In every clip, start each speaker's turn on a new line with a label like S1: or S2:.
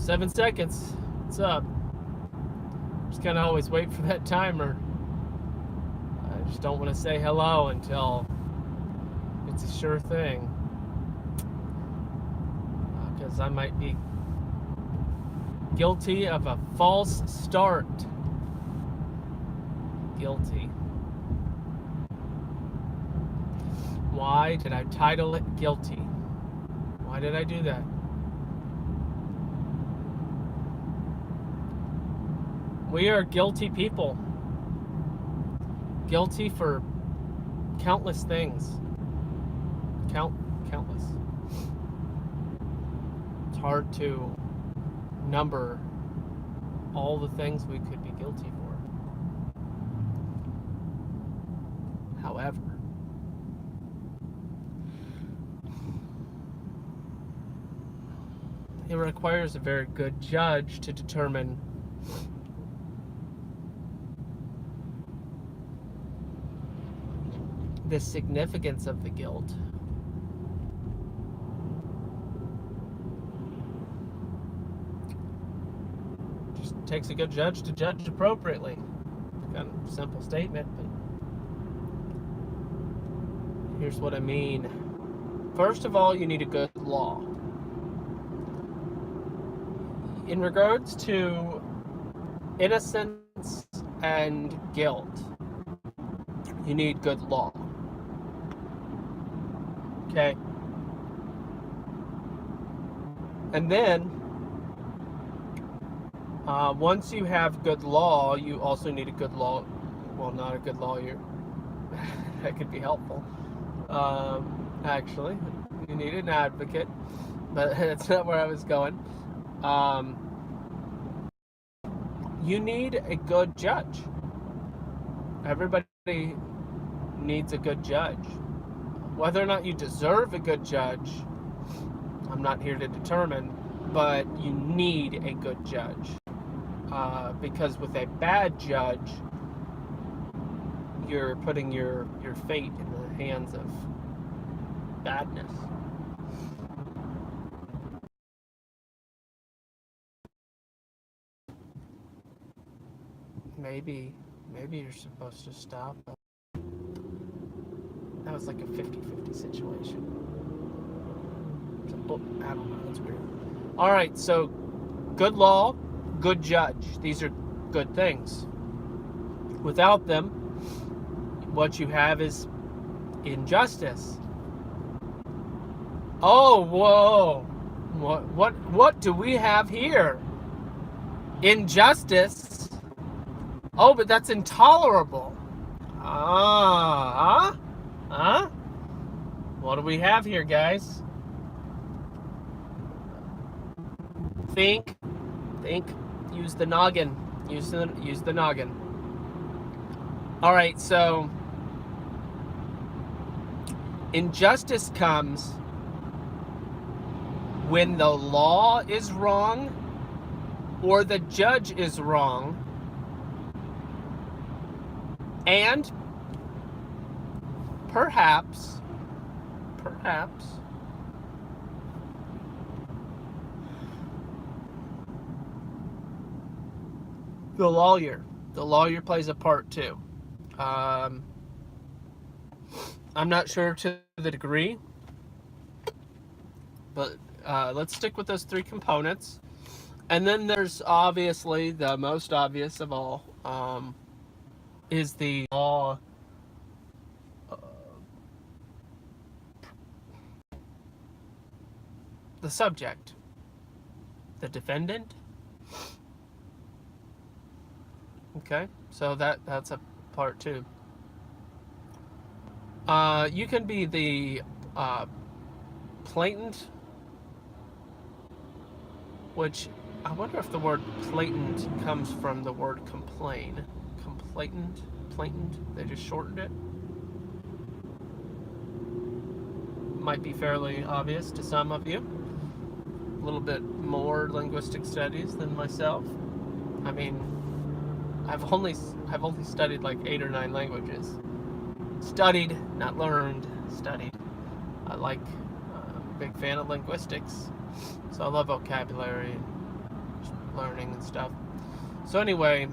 S1: 7 seconds. What's up? Just kind of always wait for that timer. I just don't want to say hello until it's a sure thing. Because I might be guilty of a false start. Guilty. Why did I title it guilty? Why did I do that? We are guilty people. Guilty for countless things. Countless. It's hard to number all the things we could be guilty for. However, it requires a very good judge to determine the significance of the guilt. Just takes a good judge to judge appropriately. Kind of simple statement, but here's what I mean. First of all, you need a good law. In regards to innocence and guilt, you need good law. Okay? And then, once you have good law, you also need a good law. Well, not a good lawyer. That could be helpful. Actually, you need an advocate, but that's not where I was going. You need a good judge. Everybody needs a good judge. Whether or not you deserve a good judge, I'm not here to determine, but you need a good judge. Because with a bad judge, you're putting your fate in the hands of badness. Maybe you're supposed to stop. That was like a 50-50 situation. So, I don't know, that's weird. Alright, so good law, good judge. These are good things. Without them, what you have is injustice. Oh, whoa. What do we have here? Injustice? Oh, but that's intolerable. What do we have here, guys? Think. Use the noggin. Use the noggin. All right, so injustice comes when the law is wrong or the judge is wrong, and perhaps the lawyer plays a part too. I'm not sure to the degree, but let's stick with those three components. And then there's obviously the most obvious of all, is the law. The subject, the defendant. Okay, so that's a part too. You can be the plaintiff, which I wonder if the word plaintiff comes from the word complain. Plaintiff, they just shortened it. Might be fairly obvious to some of you. A little bit more linguistic studies than myself. I mean, I've only studied like 8 or 9 languages. Studied, not learned. Studied. I'm a big fan of linguistics, so I love vocabulary, learning and stuff. So anyway,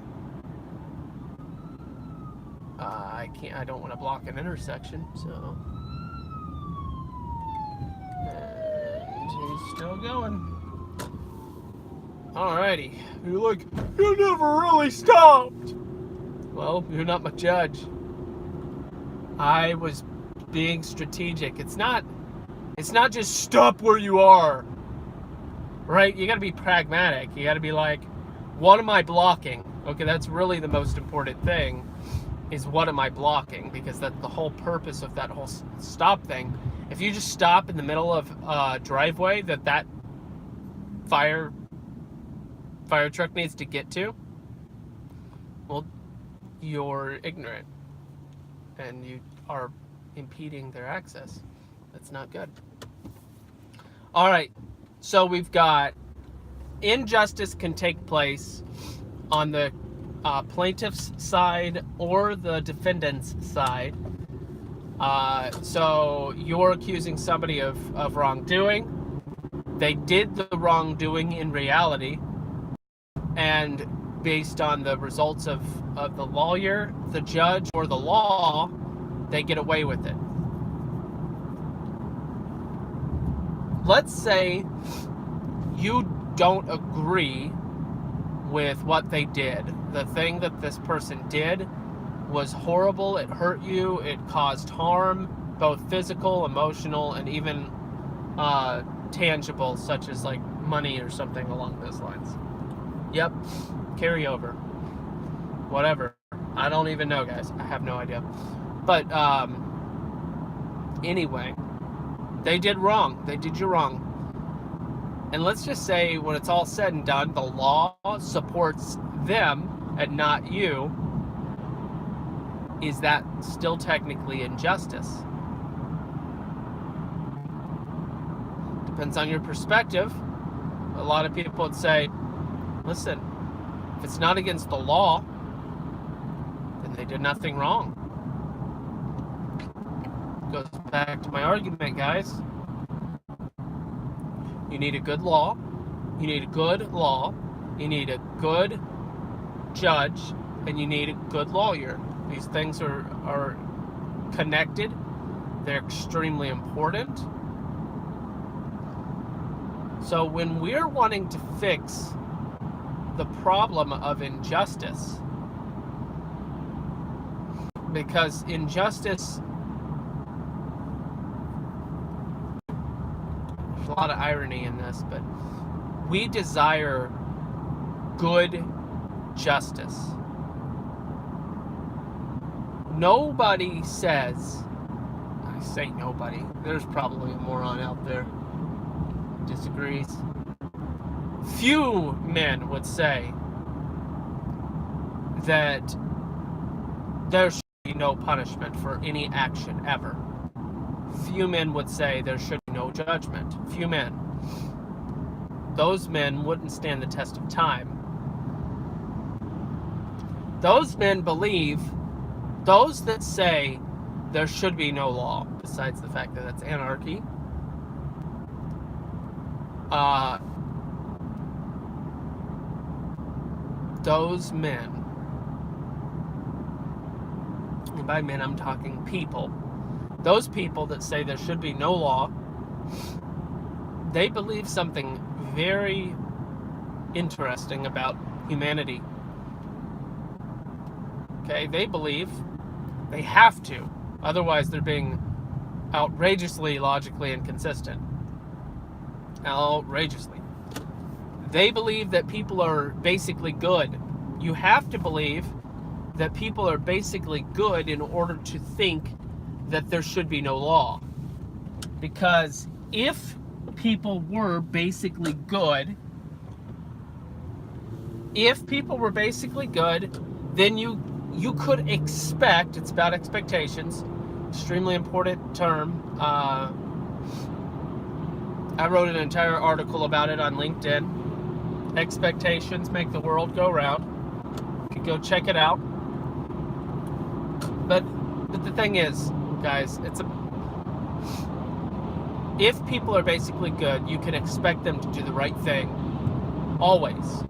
S1: I don't want to block an intersection, so. And he's still going. Alrighty. You're like, you never really stopped. Well, you're not my judge. I was being strategic. It's not just stop where you are. Right? You gotta be pragmatic. You gotta be like, what am I blocking? Okay, that's really the most important thing, is what am I blocking? Because that's the whole purpose of that whole stop thing. If you just stop in the middle of a driveway that fire truck needs to get to, well, you're ignorant and you are impeding their access. That's not good. All right, so we've got injustice can take place on the plaintiff's side or the defendant's side. So you're accusing somebody of wrongdoing. They did the wrongdoing in reality, and based on the results of the lawyer, the judge, or the law, they get away with it. Let's say you don't agree with what they did. The thing that this person did was horrible. It hurt you. It caused harm, both physical, emotional, and even tangible, such as like money or something along those lines. Yep, carry over. Whatever. I don't even know, guys. I have no idea. But anyway, they did wrong. They did you wrong. And let's just say when it's all said and done, the law supports them and not you. Is that still technically injustice? Depends on your perspective. A lot of people would say, listen, if it's not against the law, then they did nothing wrong. Goes back to my argument, guys. You need a good law. You need a good law. You need a good judge. And you need a good lawyer. These things are connected. They're extremely important. So when we're wanting to fix the problem of injustice, because injustice, there's a lot of irony in this, but we desire good justice. Nobody says, I say nobody, there's probably a moron out there who disagrees. Few men would say that there should be no punishment for any action ever. Few men would say there should be no judgment. Few men. Those men wouldn't stand the test of time. Those men believe, those that say there should be no law, besides the fact that that's anarchy, those men, and by men I'm talking people, those people that say there should be no law, they believe something very interesting about humanity. Okay, they believe they have to, otherwise they're being outrageously logically inconsistent. Outrageously. They believe that people are basically good. You have to believe that people are basically good in order to think that there should be no law. Because if people were basically good, then you could expect, it's about expectations, extremely important term. I wrote an entire article about it on LinkedIn. Expectations make the world go round. You can go check it out. But the thing is, guys, if people are basically good, you can expect them to do the right thing. Always.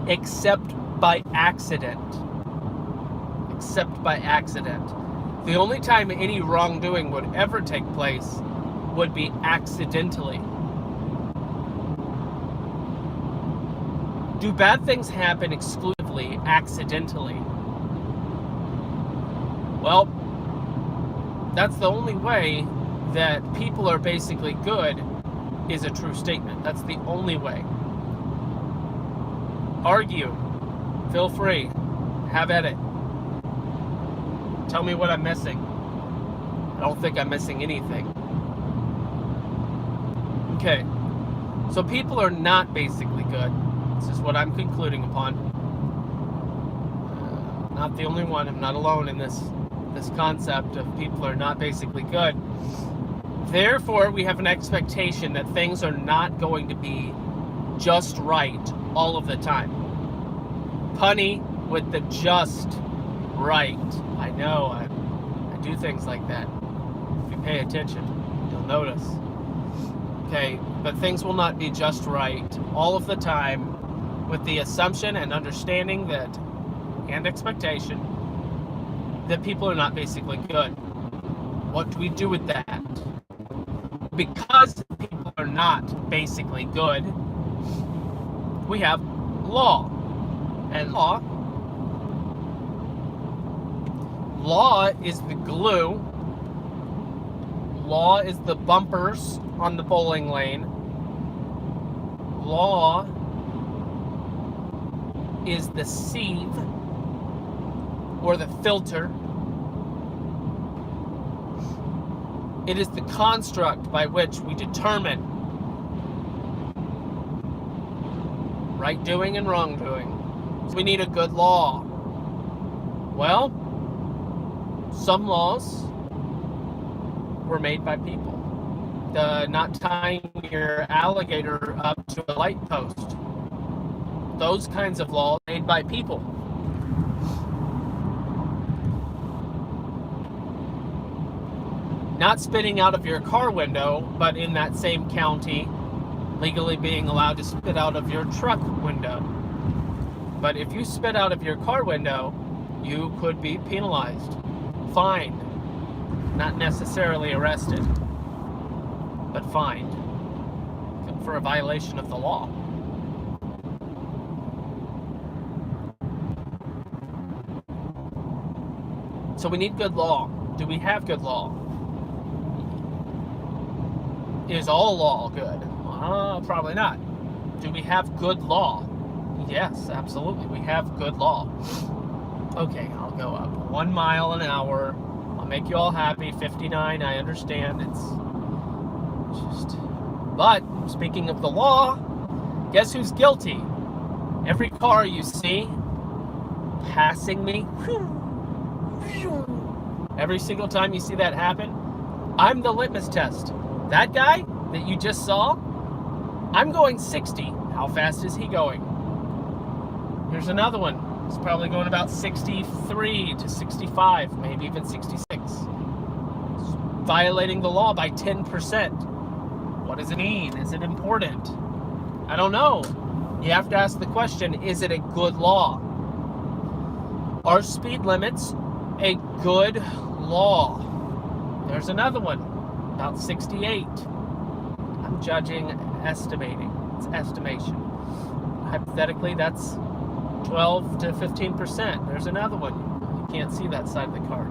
S1: except by accident. Except by accident. The only time any wrongdoing would ever take place would be accidentally. Do bad things happen exclusively accidentally? Well, that's the only way that people are basically good is a true statement. That's the only way. Argue. Feel free. Have at it. Tell me what I'm missing. I don't think I'm missing anything. Okay. So people are not basically good. This is what I'm concluding upon. Not the only one. I'm not alone in this concept of people are not basically good. Therefore, we have an expectation that things are not going to be just right all of the time. Punny with the just right. I know, I do things like that. If you pay attention, you'll notice. Okay, but things will not be just right all of the time, with the assumption and understanding that, and expectation, that people are not basically good. What do we do with that? Because people are not basically good, we have law. And law is the glue. Law is the bumpers on the bowling lane. Law is the sieve or the filter. It is the construct by which we determine right doing and wrong doing. So we need a good law. Well, some laws were made by people. Not tying your alligator up to a light post. Those kinds of laws made by people. Not spitting out of your car window, but in that same county, legally being allowed to spit out of your truck window. But if you spit out of your car window, you could be penalized, fined, not necessarily arrested, but fined for a violation of the law. So we need good law. Do we have good law? Is all law good? Probably not. Do we have good law? Yes, absolutely. We have good law. Okay, I'll go up 1 mile an hour. I'll make you all happy. 59, I understand. It's just... But, speaking of the law, guess who's guilty? Every car you see passing me, every single time you see that happen, I'm the litmus test. That guy that you just saw, I'm going 60. How fast is he going? Here's another one. He's probably going about 63 to 65, maybe even 66. He's violating the law by 10%. What does it mean? Is it important? I don't know. You have to ask the question, is it a good law? Are speed limits a good law? There's another one. About 68. I'm judging, estimating. It's estimation. Hypothetically, that's 12 to 15%. There's another one. You can't see that side of the car.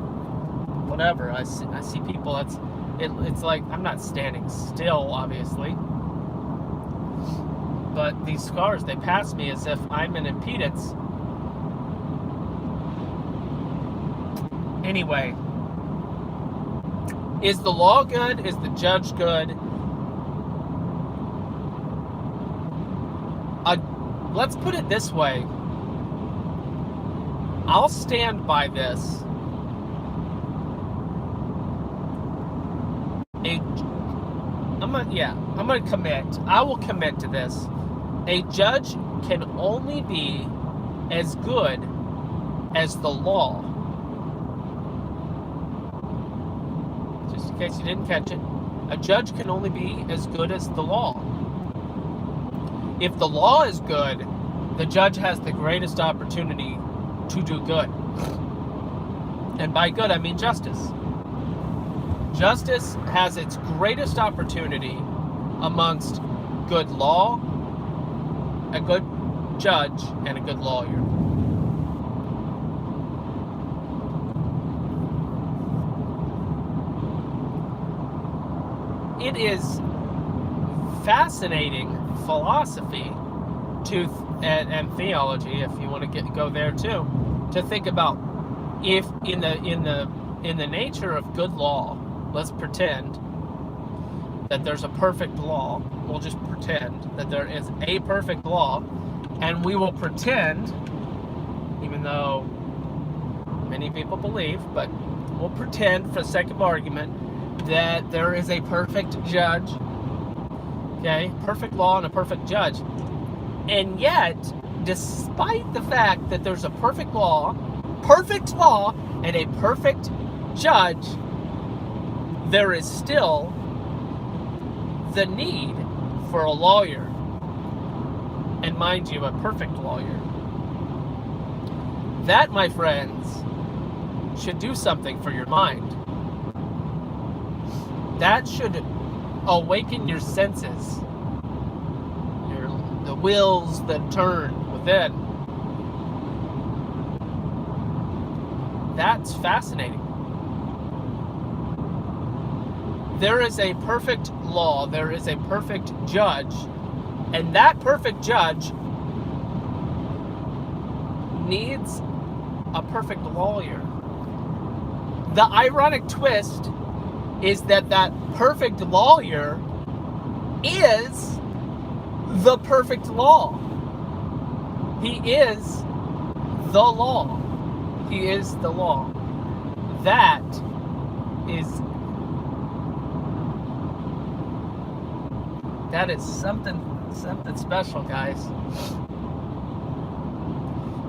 S1: Whatever. I see people. It's like I'm not standing still, obviously. But these cars, they pass me as if I'm an impedance. Anyway. Is the law good? Is the judge good? Let's put it this way. I'll stand by this. I'm gonna commit. I will commit to this. A judge can only be as good as the law. Just in case you didn't catch it, a judge can only be as good as the law. If the law is good, the judge has the greatest opportunity to do good. And by good, I mean justice. Justice has its greatest opportunity amongst good law, a good judge, and a good lawyer. It is fascinating philosophy and theology, if you want to go there too, to think about if in the nature of good law, let's pretend that there's a perfect law. We'll just pretend that there is a perfect law, and we will pretend, even though many people believe, but we'll pretend for the sake of argument that there is a perfect judge, okay? Perfect law and a perfect judge. And yet, despite the fact that there's a perfect law, and a perfect judge, there is still the need for a lawyer. And mind you, a perfect lawyer. That, my friends, should do something for your mind. That should awaken your senses, the wheels that turn within. That's fascinating. There is a perfect law, there is a perfect judge, and that perfect judge needs a perfect lawyer. The ironic twist is that perfect lawyer is the perfect law. He is the law. He is the law. That is something special, guys.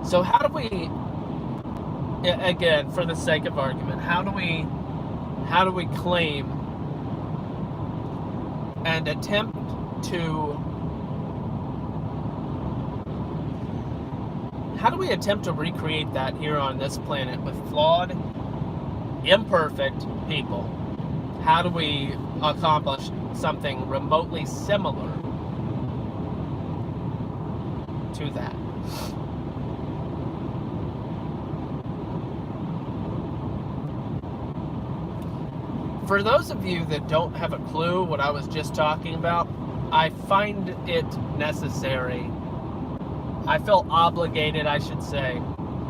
S1: So how do we, again, for the sake of argument, how do we claim and attempt to recreate that here on this planet with flawed, imperfect people? How do we accomplish something remotely similar to that? For those of you that don't have a clue what I was just talking about, I find it necessary, I feel obligated, I should say,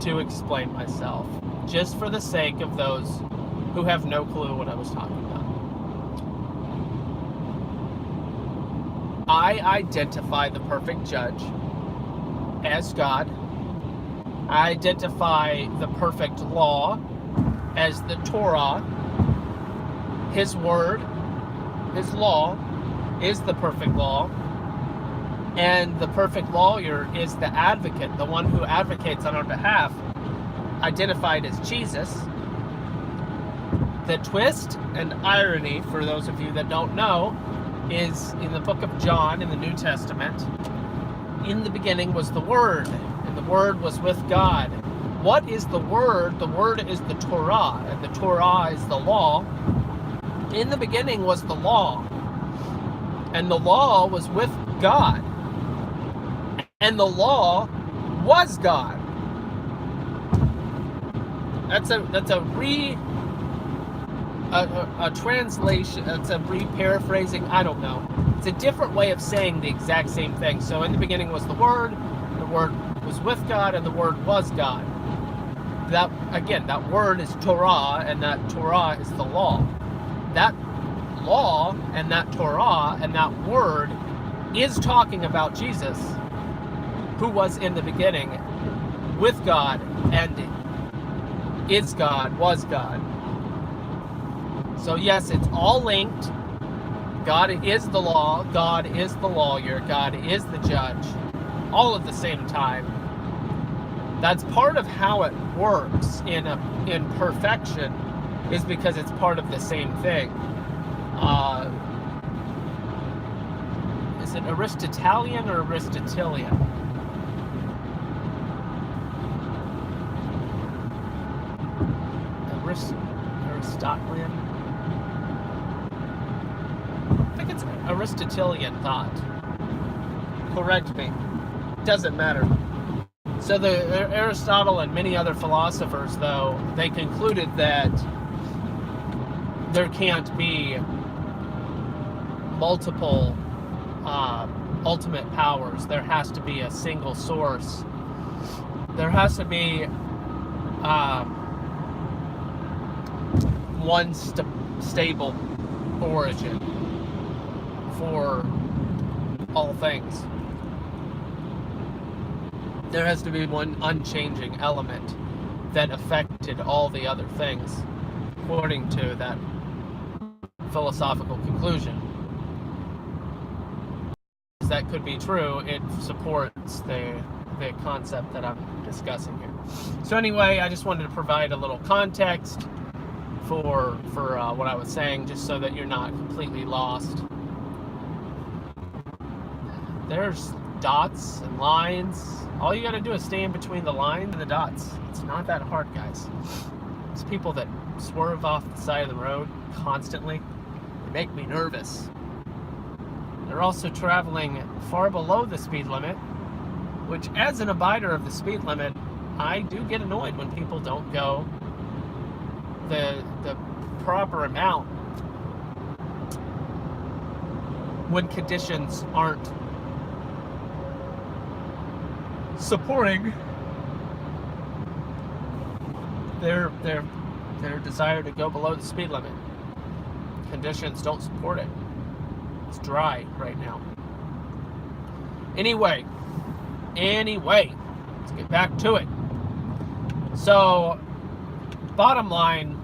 S1: to explain myself, just for the sake of those who have no clue what I was talking about. I identify the perfect judge as God. I identify the perfect law as the Torah. His word, his law, is the perfect law. And the perfect lawyer is the advocate, the one who advocates on our behalf, identified as Jesus. The twist and irony, for those of you that don't know, is in the book of John in the New Testament. In the beginning was the Word, and the Word was with God. What is the Word? The Word is the Torah, and the Torah is the law. In the beginning was the law, and the law was with God, and the law was God. That's a translation. That's a paraphrasing. I don't know. It's a different way of saying the exact same thing. So in the beginning was the Word was with God, and the Word was God. That Word is Torah, and that Torah is the law. That law and that Torah and that Word is talking about Jesus, who was in the beginning with God and is God, was God. So yes, it's all linked. God is the law, God is the lawyer, God is the judge, all at the same time. That's part of how it works in perfection, is because it's part of the same thing. Is it Aristotelian or Aristotelian? Aristotelian. I think it's Aristotelian thought. Correct me. Doesn't matter. So Aristotle and many other philosophers, though, they concluded that there can't be multiple ultimate powers. There has to be a single source. There has to be one stable origin for all things. There has to be one unchanging element that affected all the other things, according to that philosophical conclusion. If that could be true, it supports the concept that I'm discussing here. So anyway, I just wanted to provide a little context for what I was saying, just so that you're not completely lost. There's dots and lines. All you gotta do is stay in between the line and the dots. It's not that hard, guys. It's people that swerve off the side of the road constantly. They make me nervous. They're also traveling far below the speed limit, which, as an abider of the speed limit, I do get annoyed when people don't go the proper amount when conditions aren't supporting their desire to go below the speed limit. Conditions don't support it. It's dry right now. Anyway, let's get back to it. So, bottom line,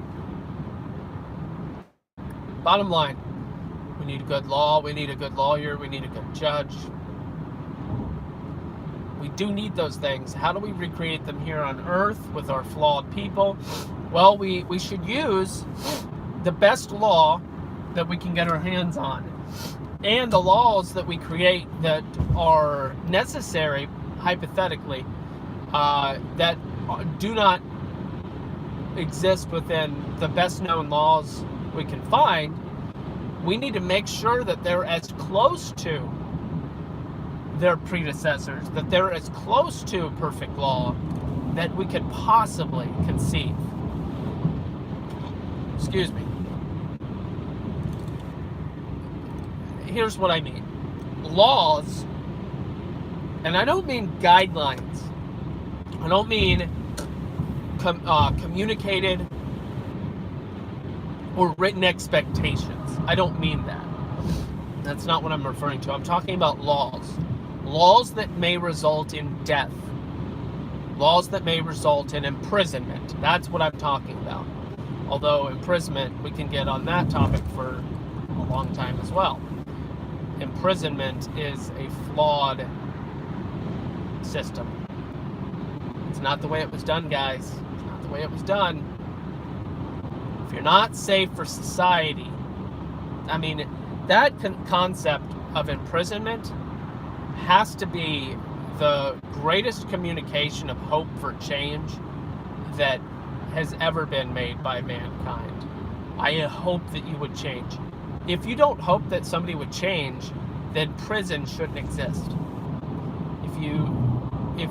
S1: we need a good law, we need a good lawyer, we need a good judge. We do need those things. How do we recreate them here on Earth with our flawed people? Well, we should use the best law that we can get our hands on. And the laws that we create that are necessary, hypothetically, that do not exist within the best known laws we can find, we need to make sure that they're as close to their predecessors, that they're as close to perfect law that we could possibly conceive. Excuse me. Here's what I mean. Laws, and I don't mean guidelines. I don't mean communicated or written expectations. I don't mean that. That's not what I'm referring to. I'm talking about laws. Laws that may result in death. Laws that may result in imprisonment. That's what I'm talking about. Although imprisonment, we can get on that topic for a long time as well. Imprisonment is a flawed system. It's not the way it was done, guys. It's not the way it was done. If you're not safe for society, I mean, that concept of imprisonment has to be the greatest communication of hope for change that has ever been made by mankind. I hope that you would change. If you don't hope that somebody would change, then prison shouldn't exist. If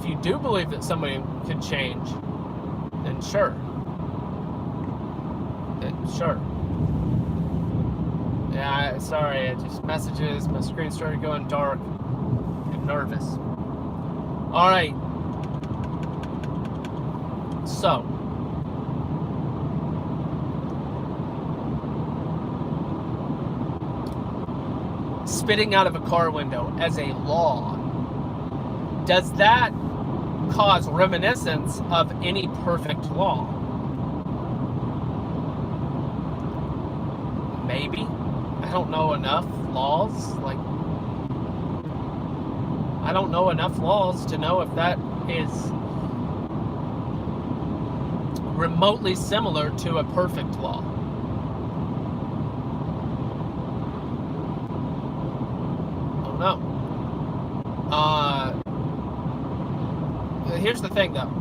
S1: you do believe that somebody could change, then sure. Yeah, sorry, it just messages, my screen started going dark. I'm nervous. Alright. So. Spitting out of a car window as a law, does that cause reminiscence of any perfect law? Maybe. I don't know enough laws. I don't know enough laws to know if that is remotely similar to a perfect law. No. Here's the thing, though.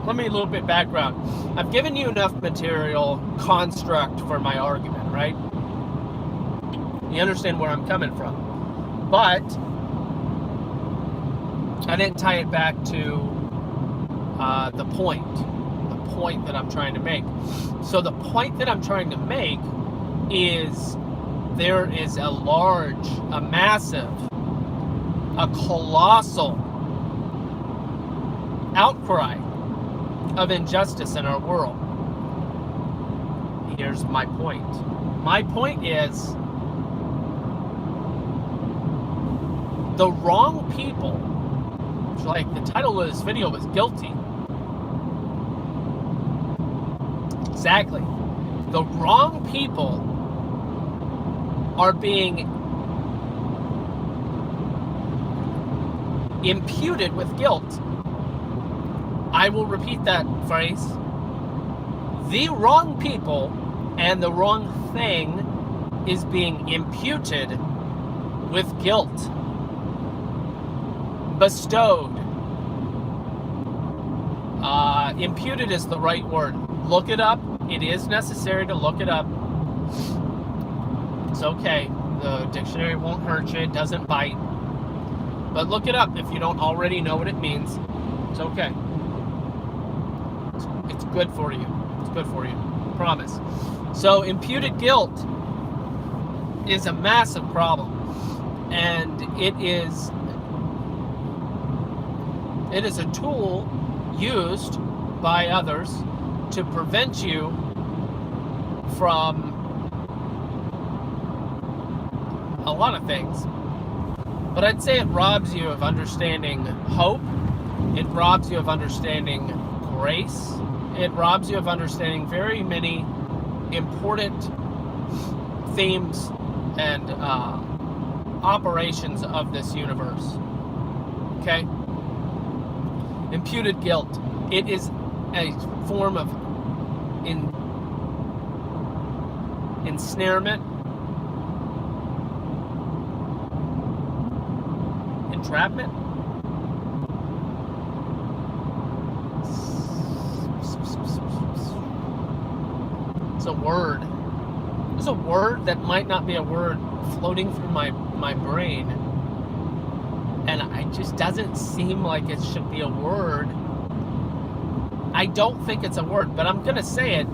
S1: let me a little bit background. I've given you enough material construct for my argument, right? You understand where I'm coming from. But I didn't tie it back to the point that I'm trying to make. So the point that I'm trying to make is there is a massive, a colossal outcry of injustice in our world. Here's my point. My point is the wrong people, like the title of this video was Guilty. Exactly. The wrong people are being imputed with guilt. I will repeat that phrase. The wrong people and the wrong thing is being imputed with guilt. Bestowed. Imputed is the right word. Look it up. It is necessary to look it up. It's okay. The dictionary won't hurt you. It doesn't bite. But look it up if you don't already know what it means. It's okay. It's good for you. It's good for you. Promise. So imputed guilt is a massive problem. And it is a tool used by others to prevent you from a lot of things. But I'd say it robs you of understanding hope. It robs you of understanding grace. It robs you of understanding very many important themes and operations of this universe. Okay? Imputed guilt. It is a form of ensnarement, entrapment. It's a word. It's a word that might not be a word floating through my brain. And it just doesn't seem like it should be a word. I don't think it's a word, but I'm going to say it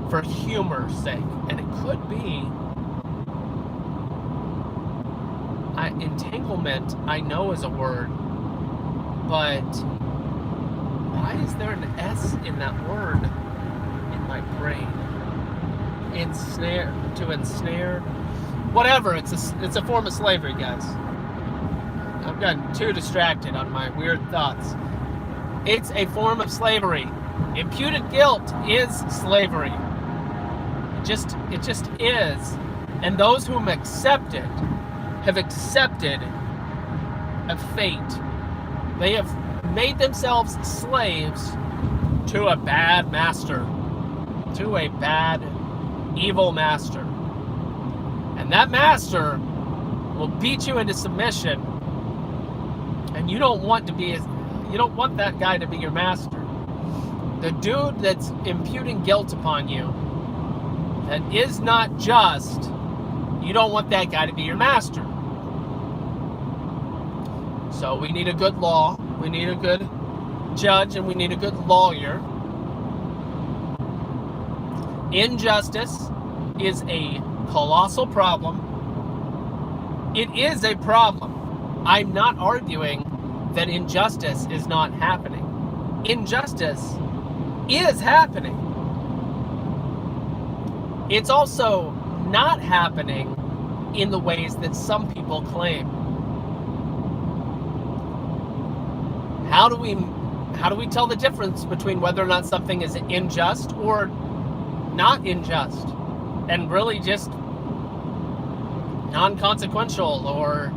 S1: for humor's sake. And it could be. Entanglement, I know is a word. But why is there an S in that word in my brain? Ensnare, to ensnare. Whatever, it's a form of slavery, guys. I've gotten too distracted on my weird thoughts. It's a form of slavery. Imputed guilt is slavery. It just is. And those whom accept it have accepted a fate. They have made themselves slaves to a bad master, to a bad, evil master. And that master will beat you into submission. And you don't want that guy to be your master. The dude that's imputing guilt upon you that is not just, you don't want that guy to be your master. So we need a good law, we need a good judge, and we need a good lawyer. Injustice is a colossal problem. It is a problem. I'm not arguing that injustice is not happening. Injustice is happening. It's also not happening in the ways that some people claim. How do we tell the difference between whether or not something is unjust or not unjust, and really just non-consequential, or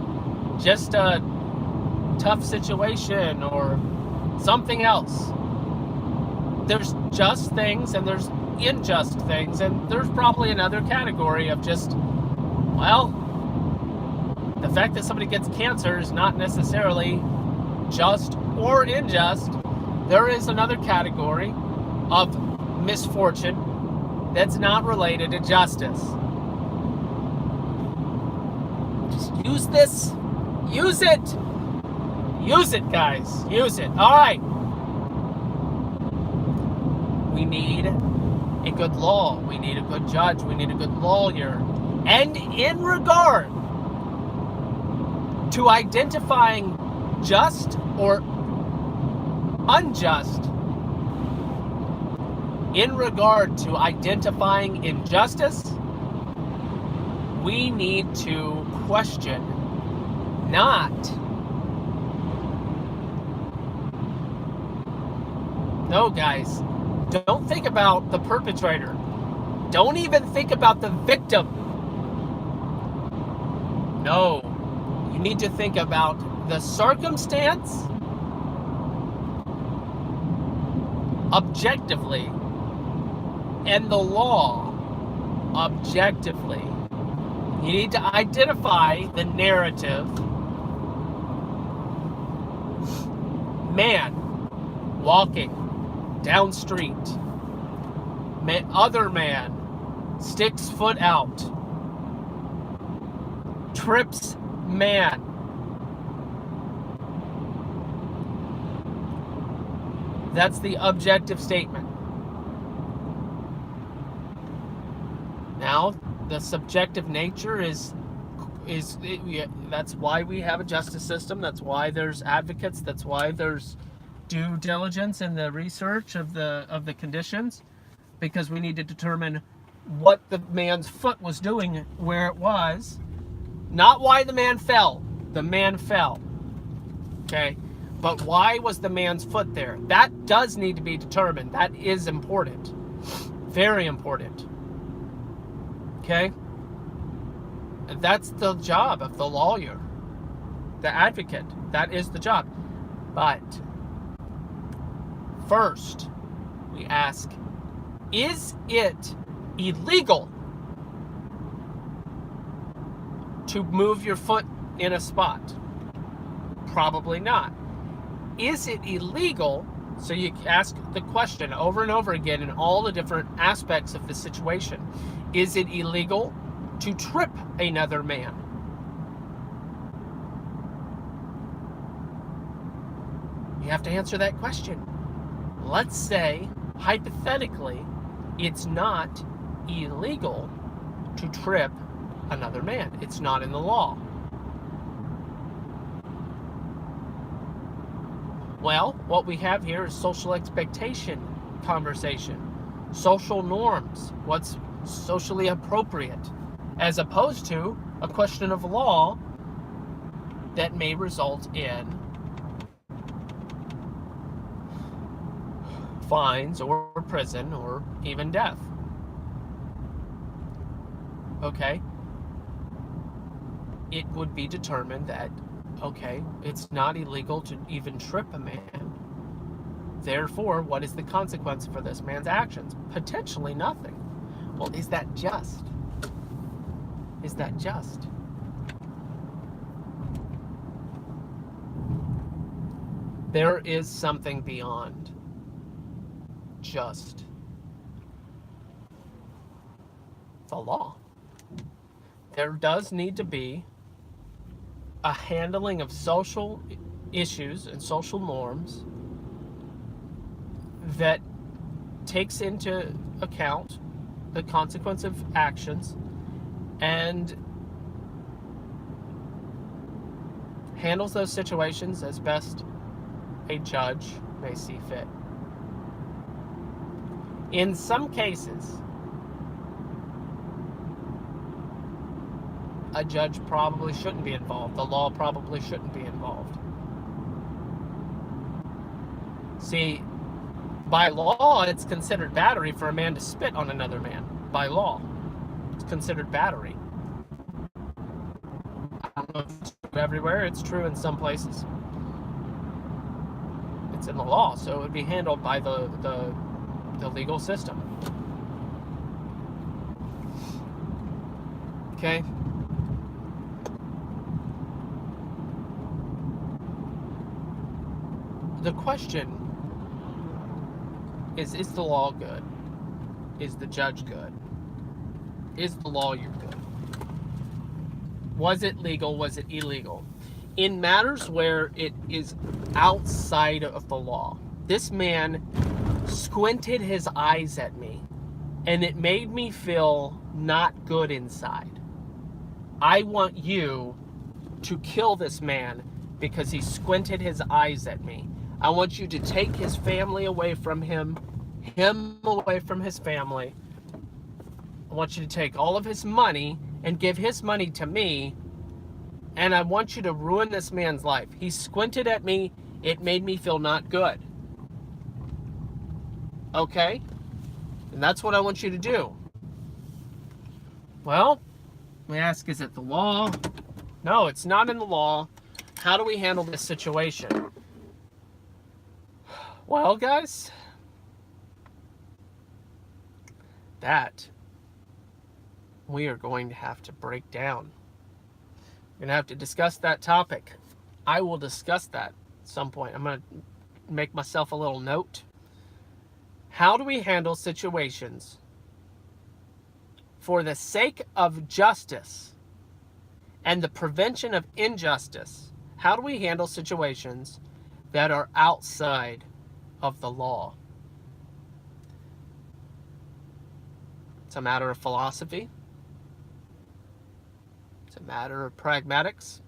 S1: just a tough situation, or something else? There's just things and there's unjust things, and there's probably another category of just, well, the fact that somebody gets cancer is not necessarily just or unjust. there is another category of misfortune that's not related to justice. Just use this. Use it. Use it, guys. Use it. All right. We need a good law. We need a good judge. We need a good lawyer. And in regard to identifying just or unjust, in regard to identifying injustice, we need to question not no, guys, don't think about the perpetrator. Don't even think about the victim. No, you need to think about the circumstance objectively and the law objectively. You need to identify the narrative. Man walking down street. Other man sticks foot out. Trips man. That's the objective statement. Now, the subjective nature is that's why we have a justice system. That's why there's advocates. That's why there's due diligence in the research of the conditions, because we need to determine what the man's foot was doing where it was, not why the man fell. The man fell. Okay? But why was the man's foot there? That does need to be determined. That is important. Very important. Okay? And that's the job of the lawyer, the advocate. That is the job. But first, we ask, is it illegal to move your foot in a spot? Probably not. Is it illegal? So you ask the question over and over again in all the different aspects of the situation. Is it illegal to trip another man? You have to answer that question. Let's say, hypothetically, it's not illegal to trip another man. It's not in the law. Well, what we have here is social expectation conversation, social norms, what's socially appropriate, as opposed to a question of law that may result in fines or prison or even death. Okay? It would be determined that, okay, it's not illegal to even trip a man. Therefore, what is the consequence for this man's actions? Potentially nothing. Well, is that just? Is that just? There is something beyond just the law. There does need to be a handling of social issues and social norms that takes into account the consequence of actions and handles those situations as best a judge may see fit. In some cases, a judge probably shouldn't be involved. The law probably shouldn't be involved. See, by law, it's considered battery for a man to spit on another man. By law, it's considered battery. I don't know if it's true everywhere. It's true in some places. It's in the law, so it would be handled by the legal system. Okay? The question is the law good? Is the judge good? Is the lawyer good? Was it legal? Was it illegal? In matters where it is outside of the law, this man squinted his eyes at me, and it made me feel not good inside. I want you to kill this man because he squinted his eyes at me. I want you to take his family away from him away from his family. I want you to take all of his money and give his money to me, and I want you to ruin this man's life. He squinted at me. It made me feel not good. Okay? And that's what I want you to do. Well, we ask, is it the law? No, it's not in the law. How do we handle this situation? Well, guys, that we are going to have to break down. We're going to have to discuss that topic. I will discuss that at some point. I'm going to make myself a little note. How do we handle situations for the sake of justice and the prevention of injustice? How do we handle situations that are outside of the law? It's a matter of philosophy. It's a matter of pragmatics.